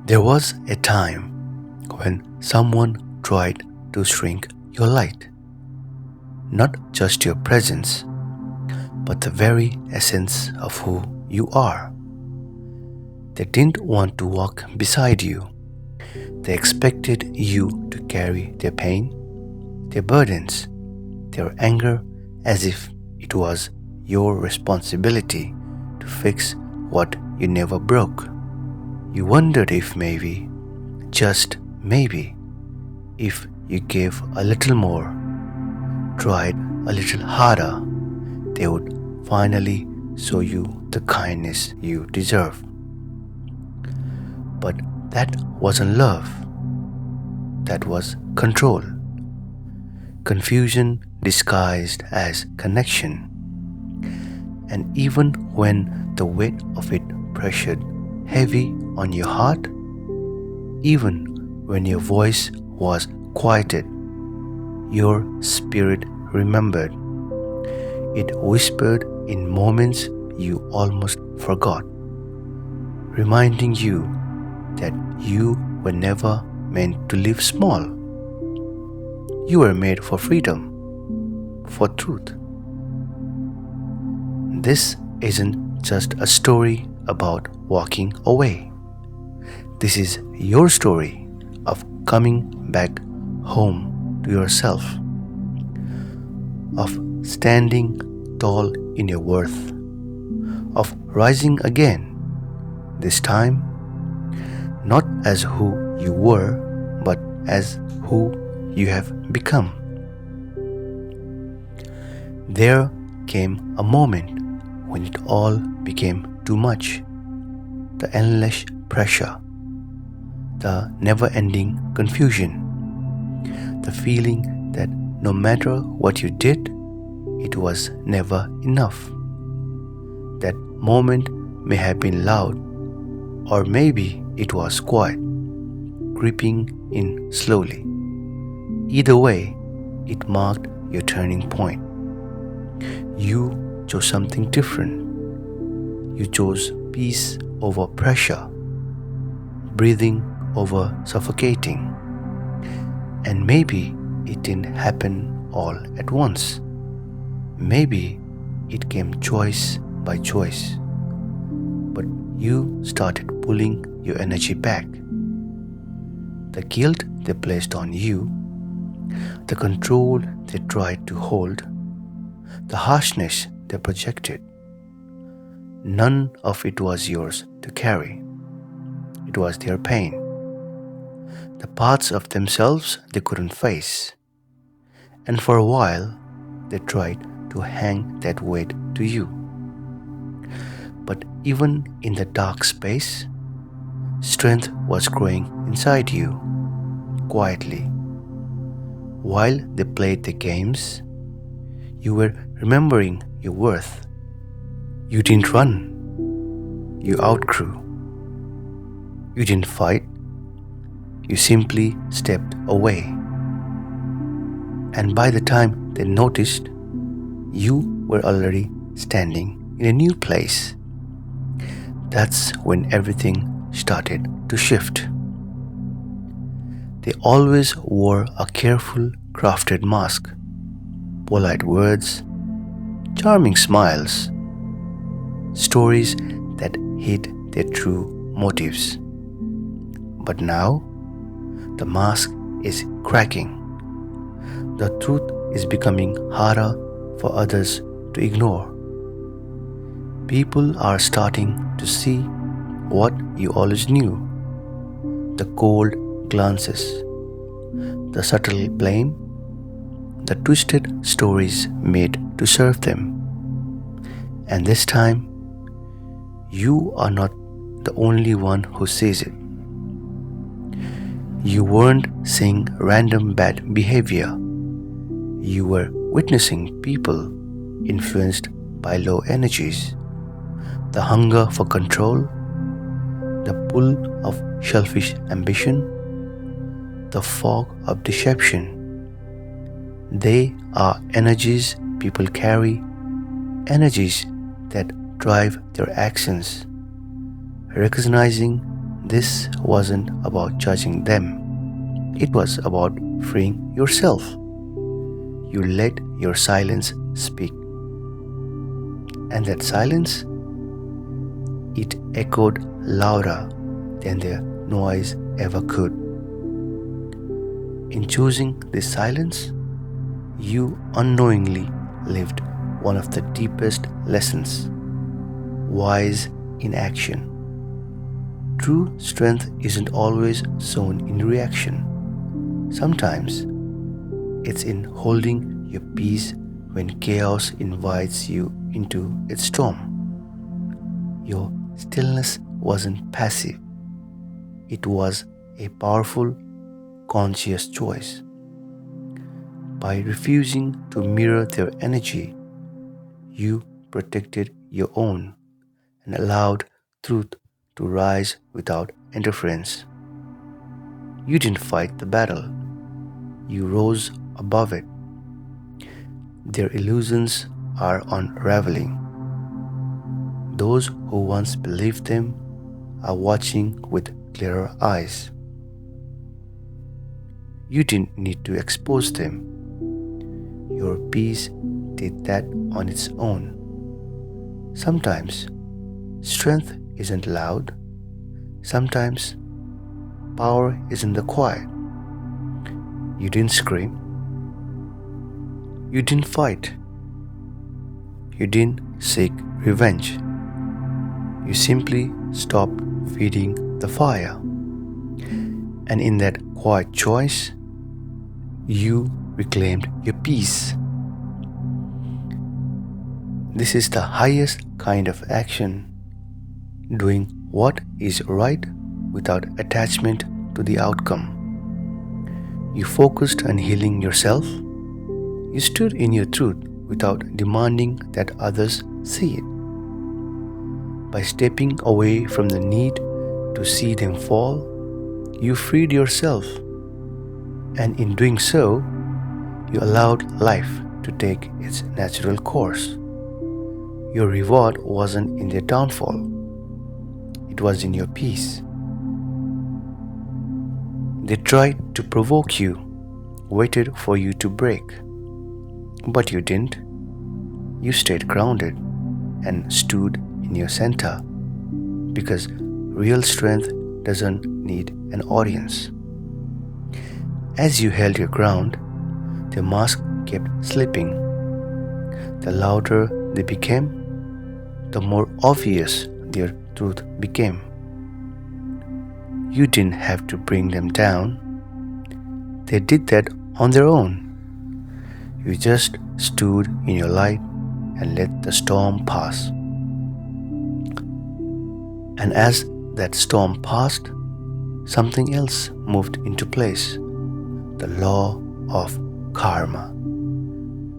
There was a time when someone tried to shrink your light, not just your presence, but the very essence of who you are. They didn't want to walk beside you. They expected you to carry their pain, their burdens, their anger as if it was your responsibility to fix what you never broke. You wondered if maybe, just maybe, if you gave a little more, tried a little harder, they would finally show you the kindness you deserve. But that wasn't love, that was control. Confusion disguised as connection. And even when the weight of it pressured heavy on your heart, even when your voice was quieted, your spirit remembered. It whispered in moments you almost forgot, reminding you that you were never meant to live small. You were made for freedom, for truth. This isn't just a story about walking away. This is your story of coming back home to yourself, of standing tall in your worth, of rising again, this time not as who you were, but as who you have become. There came a moment when it all became too much. The endless pressure, the never-ending confusion, the feeling that no matter what you did, it was never enough. That moment may have been loud, or maybe it was quiet, creeping in slowly. Either way, it marked your turning point. You chose something different. You chose peace over pressure, breathing over suffocating. And maybe it didn't happen all at once. Maybe it came choice by choice. But you started pulling your energy back. The guilt they placed on you, the control they tried to hold, the harshness they projected, none of it was yours to carry. It was their pain, the parts of themselves they couldn't face. And for a while, they tried to hang that weight to you. But even in the dark space, strength was growing inside you, quietly. While they played the games, you were remembering your worth. You didn't run, you outgrew. You didn't fight, you simply stepped away. And by the time they noticed, you were already standing in a new place. That's when everything started to shift. They always wore a careful, crafted mask, polite words, charming smiles, stories that hid their true motives. But now, the mask is cracking. The truth is becoming harder for others to ignore. People are starting to see what you always knew: the cold glances, the subtle blame, the twisted stories made to serve them. And this time, you are not the only one who sees it. You weren't seeing random bad behavior. You were witnessing people influenced by low energies, the hunger for control, the pull of selfish ambition, the fog of deception. They are energies people carry, energies that drive their actions. Recognizing This wasn't about judging them, it was about freeing yourself. You let your silence speak, and that silence, it echoed louder than the noise ever could. In choosing this silence, you unknowingly lived one of the deepest lessons: wise in action. True strength isn't always shown in reaction. Sometimes it's in holding your peace when chaos invites you into its storm. Your stillness wasn't passive, it was a powerful, conscious choice. By refusing to mirror their energy, you protected your own and allowed truth to rise without interference. You didn't fight the battle, you rose above it. Their illusions are unraveling. Those who once believed them are watching with clearer eyes. You didn't need to expose them. Your peace did that on its own. Sometimes strength isn't loud. Sometimes power is in the quiet. You didn't scream. You didn't fight. You didn't seek revenge. You simply stopped feeding the fire. And in that quiet choice, you reclaimed your peace. This is the highest kind of action, doing what is right without attachment to the outcome. You focused on healing yourself. You stood in your truth without demanding that others see it. By stepping away from the need to see them fall, you freed yourself, and in doing so, you allowed life to take its natural course. Your reward wasn't in their downfall, it was in your peace. They tried to provoke you, waited for you to break, but you didn't. You stayed grounded and stood in your center, because real strength doesn't need an audience. As you held your ground, the mask kept slipping. The louder they became, the more obvious their truth became. You didn't have to bring them down. They did that on their own. You just stood in your light and let the storm pass. And as that storm passed, something else moved into place: the law of karma.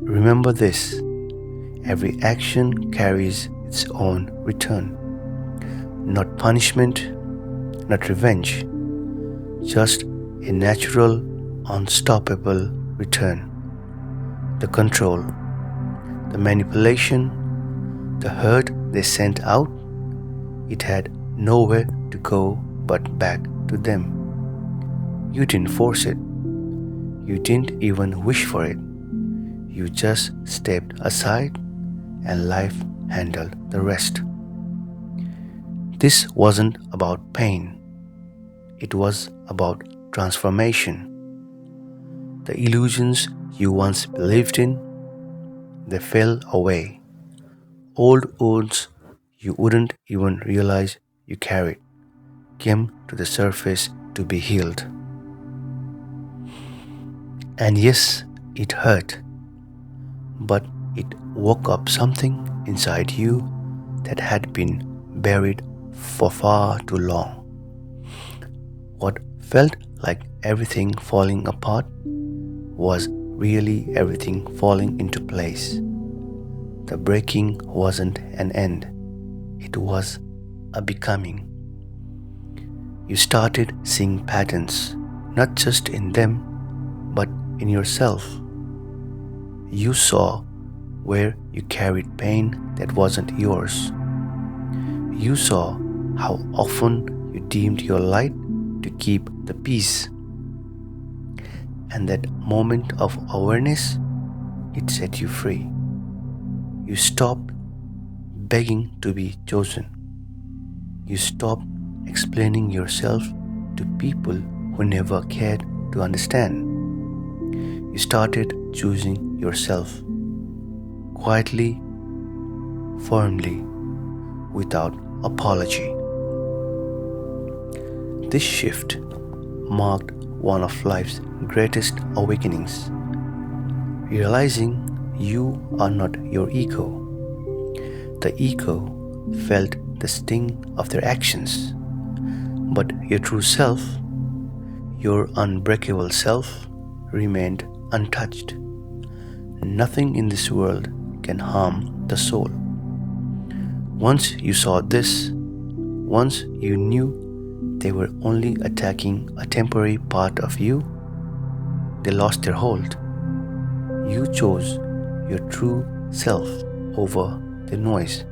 Remember this: every action carries its own return. Not punishment, not revenge, just a natural, unstoppable return. The control, the manipulation, the hurt they sent out, it had nowhere to go but back to them. You didn't force it. You didn't even wish for it. You just stepped aside and life handled the rest. This wasn't about pain. It was about transformation. The illusions you once believed in, they fell away. Old wounds you wouldn't even realize you carried came to the surface to be healed. And yes, it hurt, but it woke up something inside you that had been buried for far too long. What felt like everything falling apart was really everything falling into place. The breaking wasn't an end, it was a becoming. You started seeing patterns, not just in them, but in yourself. You saw where you carried pain that wasn't yours. You saw how often you dimmed your light to keep the peace. And that moment of awareness, it set you free. You stopped begging to be chosen. You stopped explaining yourself to people who never cared to understand. You started choosing yourself quietly, firmly, without apology. This shift marked one of life's greatest awakenings, realizing you are not your ego. The ego felt the sting of their actions, but your true self, your unbreakable self, remained untouched. Nothing in this world can harm the soul. Once you saw this, once you knew they were only attacking a temporary part of you, they lost their hold. You chose your true self over the noise,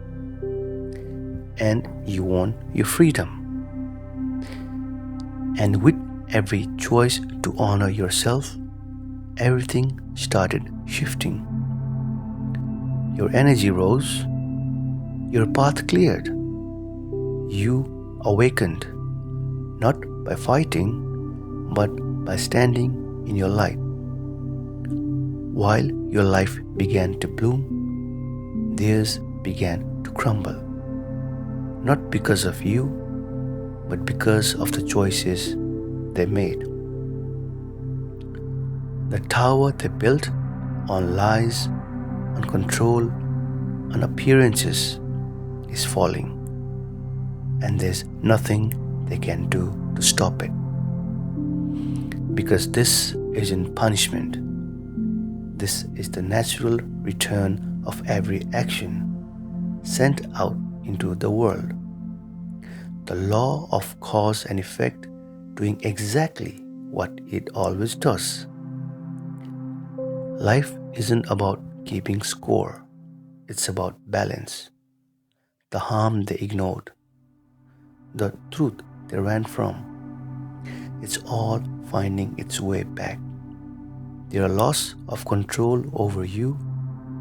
and you won your freedom. And with every choice to honor yourself, everything started shifting. Your energy rose, your path cleared. You awakened, not by fighting, but by standing in your light. While your life began to bloom, theirs began to crumble. Not because of you, but because of the choices they made. The tower they built on lies, on control, on appearances is falling, and there's nothing they can do to stop it. Because this isn't punishment, this is the natural return of every action sent out into the world. The law of cause and effect doing exactly what it always does. Life isn't about keeping score, it's about balance. The harm they ignored, the truth they ran from, it's all finding its way back. Their loss of control over you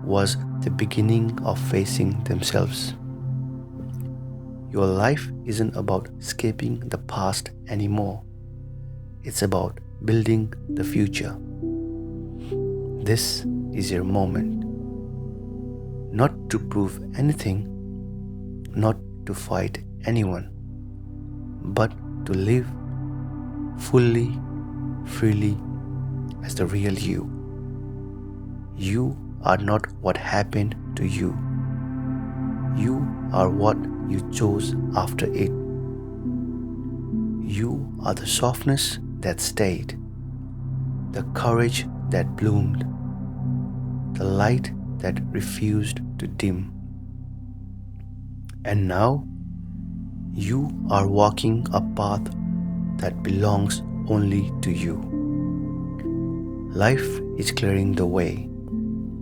was the beginning of facing themselves. Your life isn't about escaping the past anymore. It's about building the future. This is your moment. Not to prove anything, not to fight anyone, but to live fully, freely as the real you. You are not what happened to you. You are what you chose after it. You are the softness that stayed, the courage that bloomed, the light that refused to dim. And now, you are walking a path that belongs only to you. Life is clearing the way,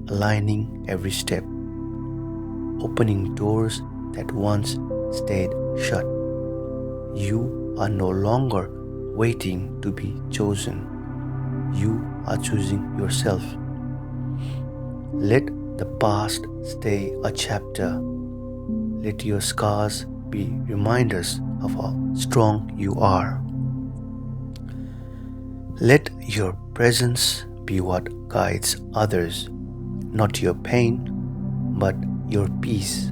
aligning every step, opening doors that once stayed shut. You are no longer waiting to be chosen. You are choosing yourself. Let the past stay a chapter. Let your scars be reminders of how strong you are. Let your presence be what guides others, not your pain, but your peace.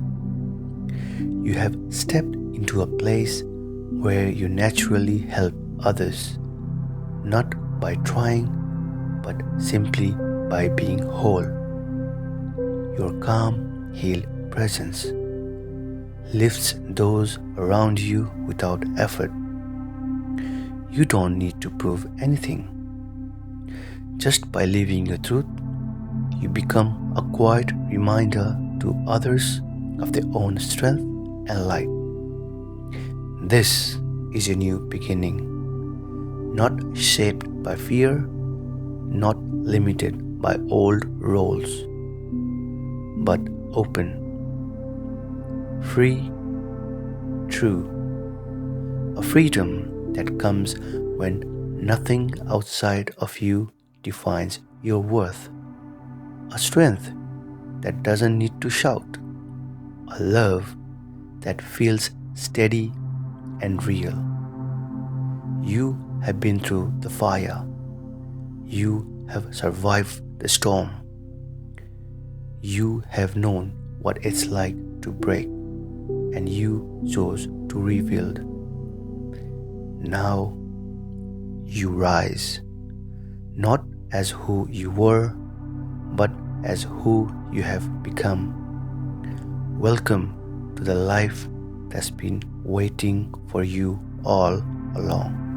You have stepped into a place where you naturally help others, not by trying, but simply by being whole. Your calm, healed presence lifts those around you without effort. You don't need to prove anything. Just by living your truth, you become a quiet reminder to others of their own strength and light. This is a new beginning, not shaped by fear, not limited by old roles, but open, free, true, a freedom that comes when nothing outside of you defines your worth, a strength that doesn't need to shout, a love that feels steady and real. You have been through the fire, you have survived the storm, you have known what it's like to break, and you chose to rebuild. Now you rise, not as who you were, but as who you have become. Welcome to the life that's been waiting for you all along.